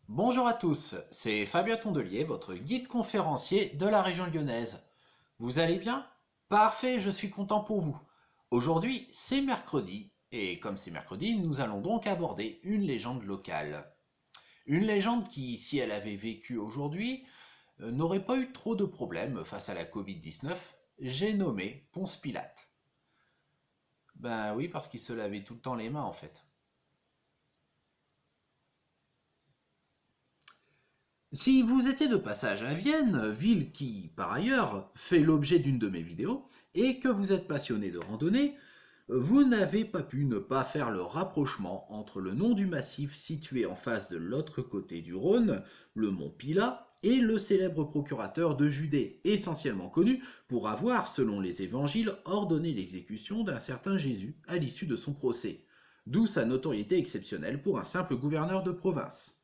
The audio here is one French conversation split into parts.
Bonjour à tous, c'est Fabien Tondelier, votre guide conférencier de la région lyonnaise. Vous allez bien? Parfait, je suis content pour vous. Aujourd'hui, c'est mercredi, et comme c'est mercredi, nous allons donc aborder une légende locale. Une légende qui, si elle avait vécu aujourd'hui, n'aurait pas eu trop de problèmes face à la Covid-19. J'ai nommé Ponce Pilate. Ben oui, parce qu'il se lavait tout le temps les mains en fait. Si vous étiez de passage à Vienne, ville qui, par ailleurs, fait l'objet d'une de mes vidéos, et que vous êtes passionné de randonnée, vous n'avez pas pu ne pas faire le rapprochement entre le nom du massif situé en face de l'autre côté du Rhône, le mont Pilat, et le célèbre procurateur de Judée, essentiellement connu pour avoir, selon les évangiles, ordonné l'exécution d'un certain Jésus à l'issue de son procès, d'où sa notoriété exceptionnelle pour un simple gouverneur de province.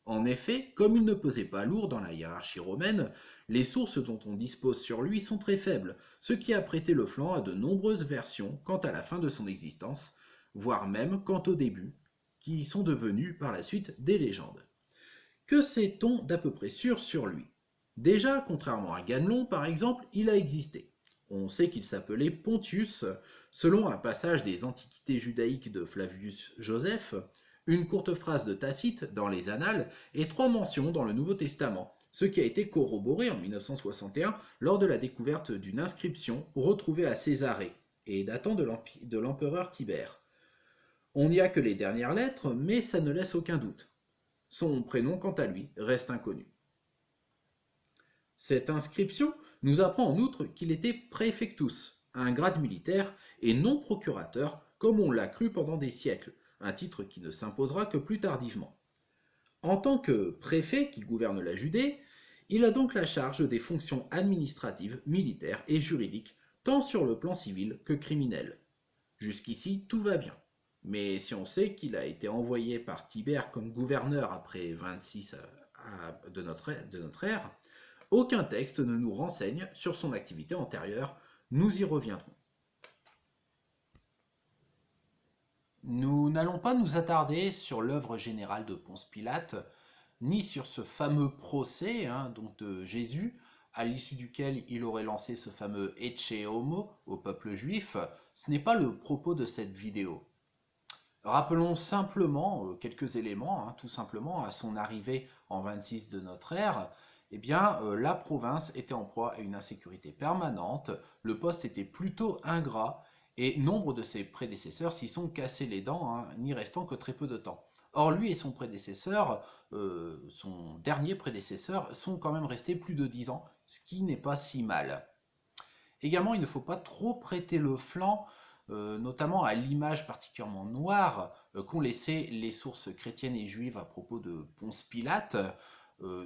En effet, comme il ne pesait pas lourd dans la hiérarchie romaine, les sources dont on dispose sur lui sont très faibles, ce qui a prêté le flanc à de nombreuses versions quant à la fin de son existence, voire même quant au début, qui sont devenues par la suite des légendes. Que sait-on d'à peu près sûr sur lui? Déjà, contrairement à Ganelon par exemple, il a existé. On sait qu'il s'appelait Pontius, selon un passage des Antiquités judaïques de Flavius Joseph, une courte phrase de Tacite dans les Annales et 3 mentions dans le Nouveau Testament, ce qui a été corroboré en 1961 lors de la découverte d'une inscription retrouvée à Césarée et datant de l'empereur Tibère. On n'y a que les dernières lettres, mais ça ne laisse aucun doute. Son prénom, quant à lui, reste inconnu. Cette inscription nous apprend en outre qu'il était praefectus, un grade militaire, et non procurateur, comme on l'a cru pendant des siècles, un titre qui ne s'imposera que plus tardivement. En tant que préfet qui gouverne la Judée, il a donc la charge des fonctions administratives, militaires et juridiques, tant sur le plan civil que criminel. Jusqu'ici, tout va bien. Mais si on sait qu'il a été envoyé par Tibère comme gouverneur après 26 de notre ère, aucun texte ne nous renseigne sur son activité antérieure. Nous y reviendrons. Nous n'allons pas nous attarder sur l'œuvre générale de Ponce Pilate, ni sur ce fameux procès donc de Jésus, à l'issue duquel il aurait lancé ce fameux Ecce Homo au peuple juif. Ce n'est pas le propos de cette vidéo. Rappelons simplement quelques éléments, tout simplement, à son arrivée en 26 de notre ère, eh bien, la province était en proie à une insécurité permanente, le poste était plutôt ingrat, et nombre de ses prédécesseurs s'y sont cassés les dents, n'y restant que très peu de temps. Or, lui et son prédécesseur, son dernier prédécesseur, sont quand même restés plus de 10 ans, ce qui n'est pas si mal. Également, il ne faut pas trop prêter le flanc, notamment à l'image particulièrement noire qu'ont laissé les sources chrétiennes et juives à propos de Ponce Pilate,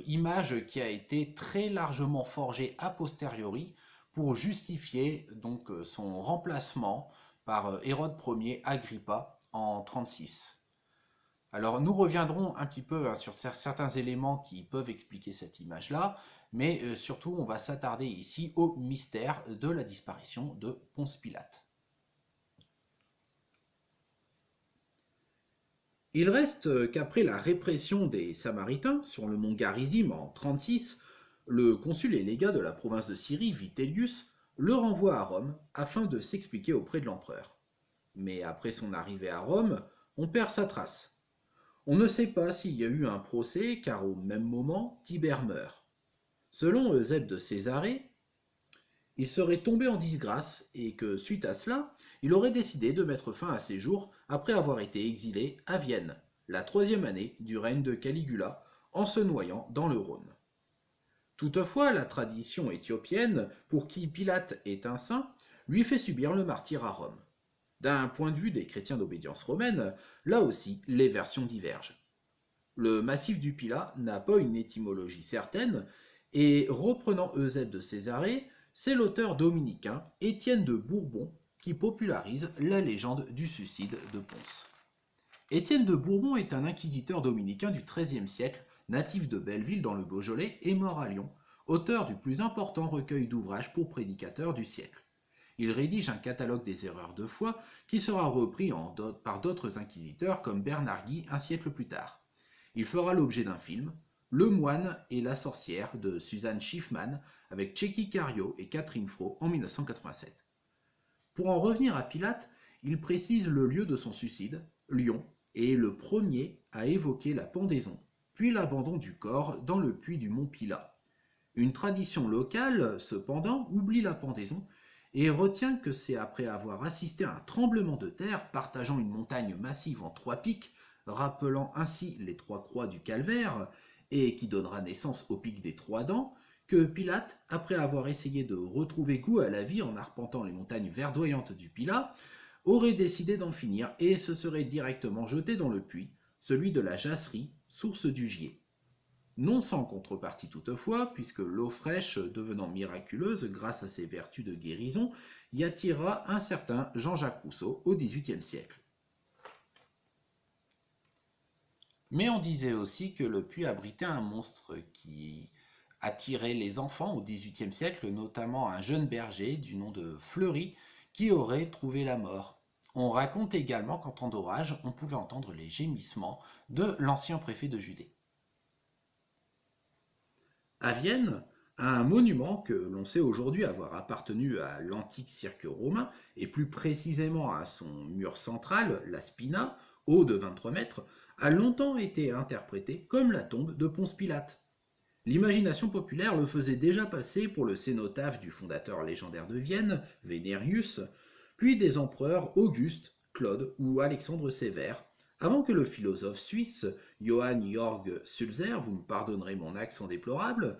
image qui a été très largement forgée a posteriori pour justifier donc son remplacement par Hérode Ier Agrippa en 36. Alors nous reviendrons un petit peu sur certains éléments qui peuvent expliquer cette image-là, mais surtout on va s'attarder ici au mystère de la disparition de Ponce Pilate. Il reste qu'après la répression des Samaritains sur le mont Garizim en 36, le consul et légat de la province de Syrie, Vitellius, le renvoie à Rome afin de s'expliquer auprès de l'empereur. Mais après son arrivée à Rome, on perd sa trace. On ne sait pas s'il y a eu un procès car au même moment, Tibère meurt. Selon Eusèbe de Césarée, il serait tombé en disgrâce et que, suite à cela, il aurait décidé de mettre fin à ses jours après avoir été exilé à Vienne, la 3e année du règne de Caligula, en se noyant dans le Rhône. Toutefois, la tradition éthiopienne, pour qui Pilate est un saint, lui fait subir le martyre à Rome. D'un point de vue des chrétiens d'obédience romaine, là aussi, les versions divergent. Le massif du Pilat n'a pas une étymologie certaine, et reprenant Eusèbe de Césarée, c'est l'auteur dominicain Étienne de Bourbon qui popularise la légende du suicide de Ponce. Étienne de Bourbon est un inquisiteur dominicain du XIIIe siècle, natif de Belleville dans le Beaujolais et mort à Lyon, auteur du plus important recueil d'ouvrages pour prédicateurs du siècle. Il rédige un catalogue des erreurs de foi qui sera repris par d'autres inquisiteurs comme Bernard Guy un siècle plus tard. Il fera l'objet d'un film, Le moine et la sorcière de Suzanne Schiffman avec Tchéky Karyo et Catherine Fro en 1987. Pour en revenir à Pilate, il précise le lieu de son suicide, Lyon, et est le premier à évoquer la pendaison, puis l'abandon du corps dans le puits du mont Pilat. Une tradition locale, cependant, oublie la pendaison et retient que c'est après avoir assisté à un tremblement de terre partageant une montagne massive en 3 pics, rappelant ainsi les 3 croix du calvaire, et qui donnera naissance au pic des 3 dents, que Pilate, après avoir essayé de retrouver goût à la vie en arpentant les montagnes verdoyantes du Pilat, aurait décidé d'en finir et se serait directement jeté dans le puits, celui de la Jasserie, source du Gier. Non sans contrepartie toutefois, puisque l'eau fraîche, devenant miraculeuse grâce à ses vertus de guérison, y attira un certain Jean-Jacques Rousseau au XVIIIe siècle. Mais on disait aussi que le puits abritait un monstre qui attirait les enfants au XVIIIe siècle, notamment un jeune berger du nom de Fleury qui aurait trouvé la mort. On raconte également qu'en temps d'orage, on pouvait entendre les gémissements de l'ancien préfet de Judée. À Vienne, un monument que l'on sait aujourd'hui avoir appartenu à l'antique cirque romain, et plus précisément à son mur central, la Spina, haut de 23 mètres, a longtemps été interprété comme la tombe de Ponce Pilate. L'imagination populaire le faisait déjà passer pour le cénotaphe du fondateur légendaire de Vienne, Vénérius, puis des empereurs Auguste, Claude ou Alexandre Sévère, avant que le philosophe suisse Johann Georg Sulzer, vous me pardonnerez mon accent déplorable,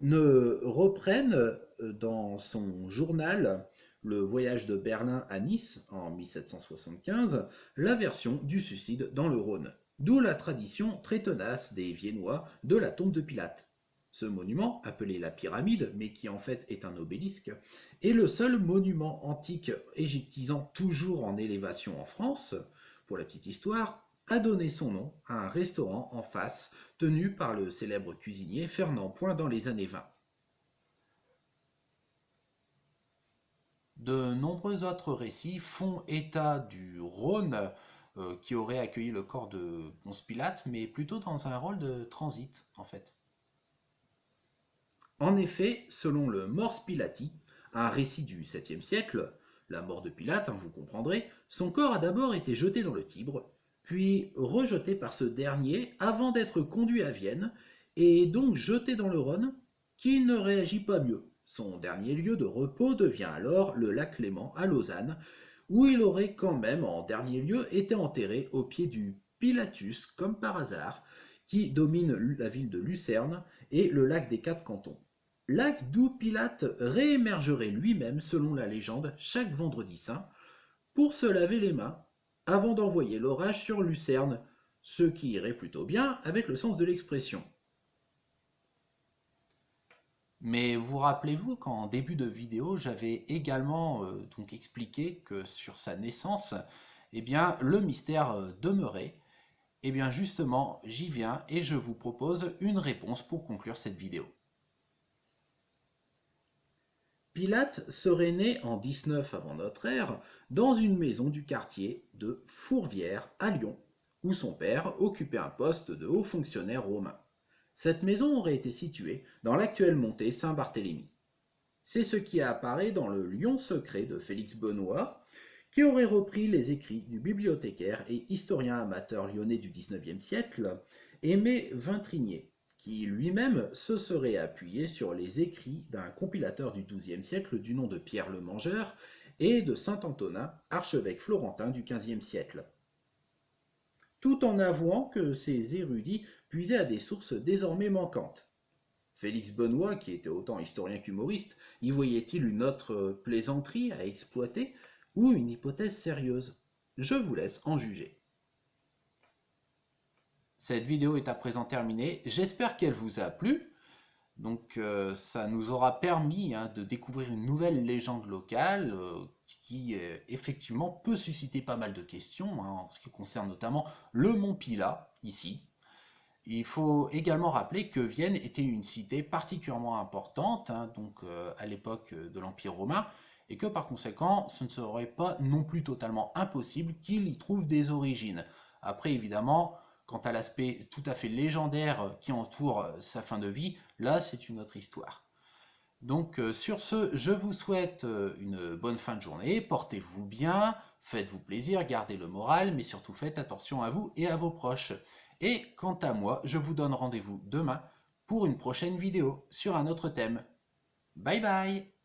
ne reprenne dans son journal Le voyage de Berlin à Nice en 1775 la version du suicide dans le Rhône, d'où la tradition très tenace des Viennois de la tombe de Pilate. Ce monument, appelé la pyramide, mais qui en fait est un obélisque, est le seul monument antique égyptisant toujours en élévation en France. Pour la petite histoire, a donné son nom à un restaurant en face tenu par le célèbre cuisinier Fernand Point dans les années 20. De nombreux autres récits font état du Rhône qui aurait accueilli le corps de Ponce Pilate, mais plutôt dans un rôle de transit en fait. En effet, selon le Mors Pilati, un récit du 7e siècle, la mort de Pilate, vous comprendrez, son corps a d'abord été jeté dans le Tibre, puis rejeté par ce dernier avant d'être conduit à Vienne, et donc jeté dans le Rhône, qui ne réagit pas mieux. Son dernier lieu de repos devient alors le lac Léman à Lausanne, où il aurait quand même en dernier lieu été enterré au pied du Pilatus, comme par hasard, qui domine la ville de Lucerne et le lac des Quatre Cantons. Lac d'où Pilate réémergerait lui-même, selon la légende, chaque vendredi saint, pour se laver les mains, avant d'envoyer l'orage sur Lucerne, ce qui irait plutôt bien avec le sens de l'expression. Mais vous rappelez-vous qu'en début de vidéo, j'avais également donc expliqué que sur sa naissance, eh bien, le mystère demeurait. Eh bien justement, j'y viens et je vous propose une réponse pour conclure cette vidéo. Pilate serait né en 19 avant notre ère dans une maison du quartier de Fourvière à Lyon, où son père occupait un poste de haut fonctionnaire romain. Cette maison aurait été située dans l'actuelle montée Saint-Barthélemy. C'est ce qui apparaît dans le Lion secret de Félix Benoît, qui aurait repris les écrits du bibliothécaire et historien amateur lyonnais du XIXe siècle, Aimé Vintrinier, qui lui-même se serait appuyé sur les écrits d'un compilateur du XIIe siècle du nom de Pierre le Mangeur et de saint Antonin, archevêque florentin du XVe siècle, tout en avouant que ces érudits puisaient à des sources désormais manquantes. Félix Benoît, qui était autant historien qu'humoriste, y voyait-il une autre plaisanterie à exploiter ou une hypothèse sérieuse? Je vous laisse en juger. Cette vidéo est à présent terminée, j'espère qu'elle vous a plu. Donc ça nous aura permis de découvrir une nouvelle légende locale qui effectivement peut susciter pas mal de questions en ce qui concerne notamment le mont Pilat ici. Il faut également rappeler que Vienne était une cité particulièrement importante à l'époque de l'Empire romain et que par conséquent ce ne serait pas non plus totalement impossible qu'il y trouve des origines. Après évidemment, Quant à l'aspect tout à fait légendaire qui entoure sa fin de vie, là c'est une autre histoire. Donc sur ce, je vous souhaite une bonne fin de journée, portez-vous bien, faites-vous plaisir, gardez le moral, mais surtout faites attention à vous et à vos proches. Et quant à moi, je vous donne rendez-vous demain pour une prochaine vidéo sur un autre thème. Bye bye!